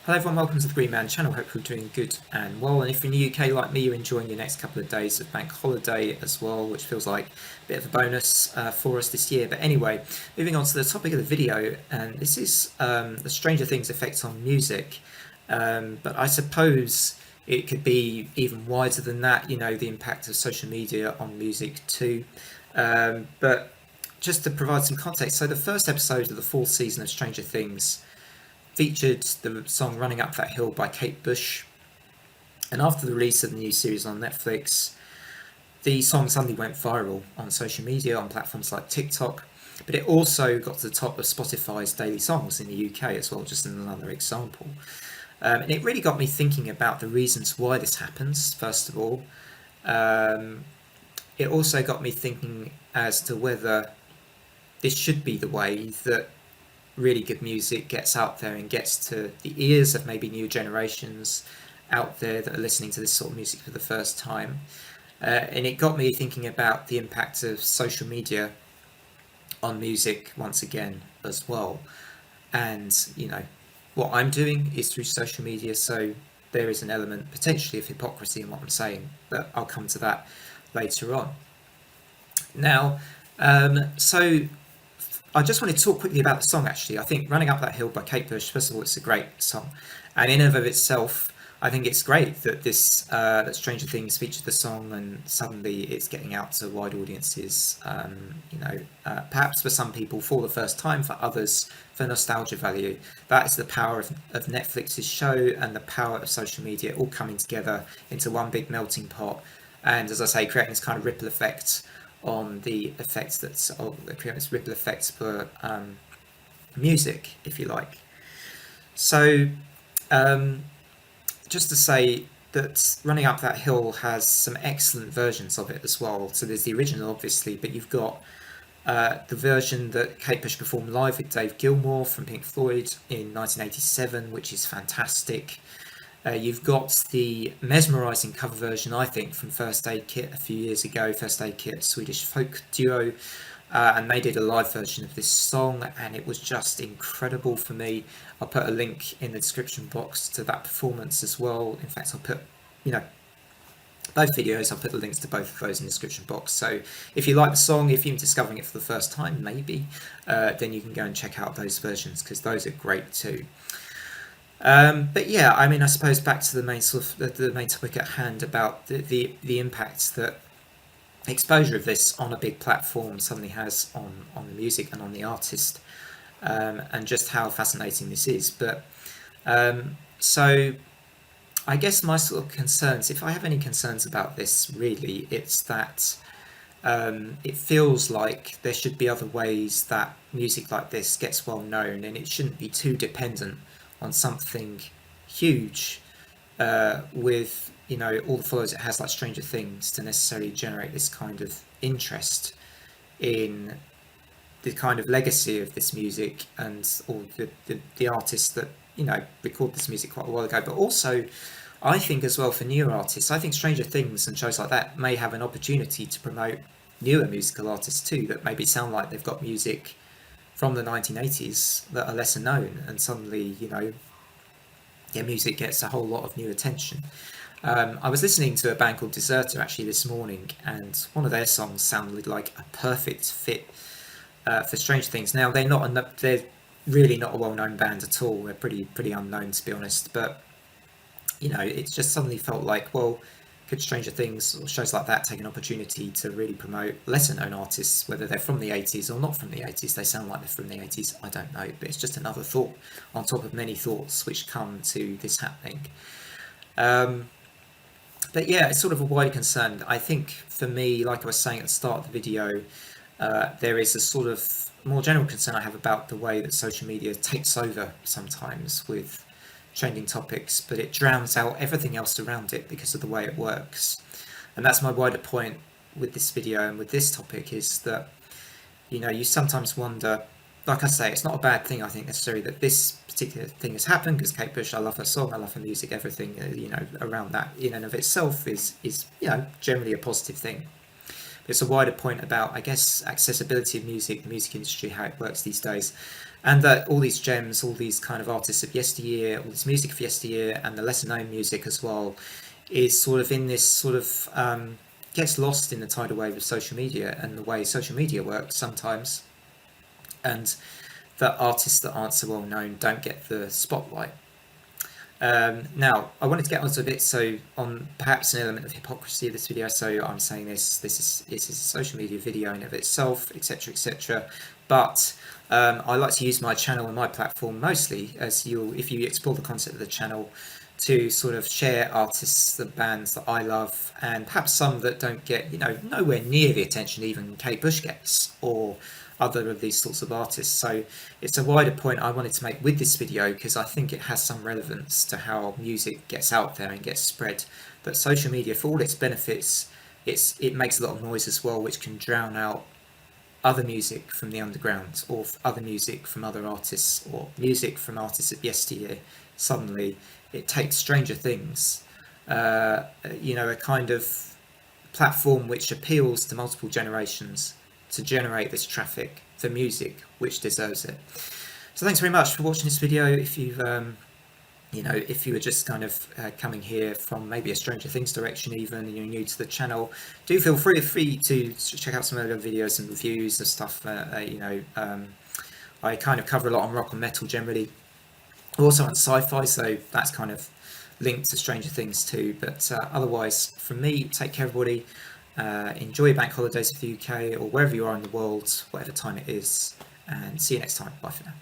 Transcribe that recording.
Hello everyone, welcome to the Green Man channel. Hope you're doing good and well. And if you're in the UK like me, you're enjoying your next couple of days of bank holiday as well, which feels like a bit of a bonus for us this year. But anyway, moving on to the topic of the video, and this is the Stranger Things effect on music. But I suppose it could be even wider than that, you know, the impact of social media on music too. But just to provide some context, so the first episode of the fourth season of Stranger Things featured the song Running Up That Hill by Kate Bush. And after the release of the new series on Netflix, the song suddenly went viral on social media, on platforms like TikTok. But it also got to the top of Spotify's daily songs in the UK as well, just another example. And it really got me thinking about the reasons why this happens, first of all. It also got me thinking as to whether this should be the way that really good music gets out there and gets to the ears of maybe new generations out there that are listening to this sort of music for the first time. And it got me thinking about the impact of social media on music once again as well. And, you know, what I'm doing is through social media, so there is an element potentially of hypocrisy in what I'm saying, but I'll come to that later on. Now, so I just want to talk quickly about the song actually. I think Running Up That Hill by Kate Bush, first of all, it's a great song. And in and of itself, I think it's great that that Stranger Things featured the song and suddenly it's getting out to wide audiences. Perhaps for some people for the first time, for others for nostalgia value. That is the power of Netflix's show and the power of social media all coming together into one big melting pot. And as I say, creating this kind of ripple effect on the effects creating this ripple effects for music, if you like. So, just to say that Running Up That Hill has some excellent versions of it as well. So there's the original, obviously, but you've got the version that Kate Bush performed live with Dave Gilmour from Pink Floyd in 1987, which is fantastic. You've got the mesmerising cover version, I think, from First Aid Kit a few years ago. First Aid Kit, a Swedish folk duo, and they did a live version of this song, and it was just incredible for me. I'll put a link in the description box to that performance as well. In fact, I'll put, both videos, I'll put the links to both of those in the description box. So if you like the song, if you're discovering it for the first time, maybe, then you can go and check out those versions because those are great too. But yeah, I mean, I suppose back to the main the main topic at hand about the impact that exposure of this on a big platform suddenly has on the music and on the artist, and just how fascinating this is. But so I guess my sort of concerns, if I have any concerns about this, really, it's that it feels like there should be other ways that music like this gets well known, and it shouldn't be too dependent on something huge with all the followers it has like Stranger Things to necessarily generate this kind of interest in the kind of legacy of this music and all the artists that record this music quite a while ago. But also I think as well for newer artists, I think Stranger Things and shows like that may have an opportunity to promote newer musical artists too that maybe sound like they've got music from the 1980s that are lesser known, and suddenly their music gets a whole lot of new attention. I was listening to a band called Deserta actually this morning, and one of their songs sounded like a perfect fit for Stranger Things. Now they're really not a well-known band at all. They're pretty unknown, to be honest. But it just suddenly felt like, well, could Stranger Things or shows like that take an opportunity to really promote lesser-known artists, whether they're from the 80s or not from the 80s? They sound like they're from the 80s. I don't know, but it's just another thought on top of many thoughts which come to this happening. But yeah, it's sort of a wider concern. I think for me, like I was saying at the start of the video, there is a sort of more general concern I have about the way that social media takes over sometimes with trending topics, but it drowns out everything else around it because of the way it works. And that's my wider point with this video and with this topic, is that you sometimes wonder, like I say, it's not a bad thing, I think, necessarily that this particular thing has happened, because Kate Bush, I love her song, I love her music, everything around that in and of itself is generally a positive thing. But it's a wider point about, I guess, accessibility of music, the music industry, how it works these days. and that all these gems, all these kind of artists of yesteryear, all this music of yesteryear, and the lesser known music as well, is sort of in this sort of gets lost in the tidal wave of social media and the way social media works sometimes, and that artists that aren't so well known don't get the spotlight. Now, I wanted to get onto a bit so on perhaps an element of hypocrisy of this video. So I'm saying this is a social media video in of itself, etc., etc. But I like to use my channel and my platform mostly as if you explore the concept of the channel, to sort of share artists, the bands that I love, and perhaps some that don't get, nowhere near the attention even Kate Bush gets, or other of these sorts of artists. So it's a wider point I wanted to make with this video, because I think it has some relevance to how music gets out there and gets spread. But social media, for all its benefits, it makes a lot of noise as well, which can drown out other music from the underground, or other music from other artists, or music from artists of yesteryear. Suddenly it takes Stranger Things, a kind of platform which appeals to multiple generations, to generate this traffic for music which deserves it. So thanks very much for watching this video. If you've if you were just kind of coming here from maybe a Stranger Things direction even, and you're new to the channel, do feel free to check out some other videos and reviews of stuff. I kind of cover a lot on rock and metal generally, also on sci-fi, so that's kind of linked to Stranger Things too. But otherwise, from me, take care everybody. Enjoy your bank holidays in the UK or wherever you are in the world, whatever time it is, and see you next time. Bye for now.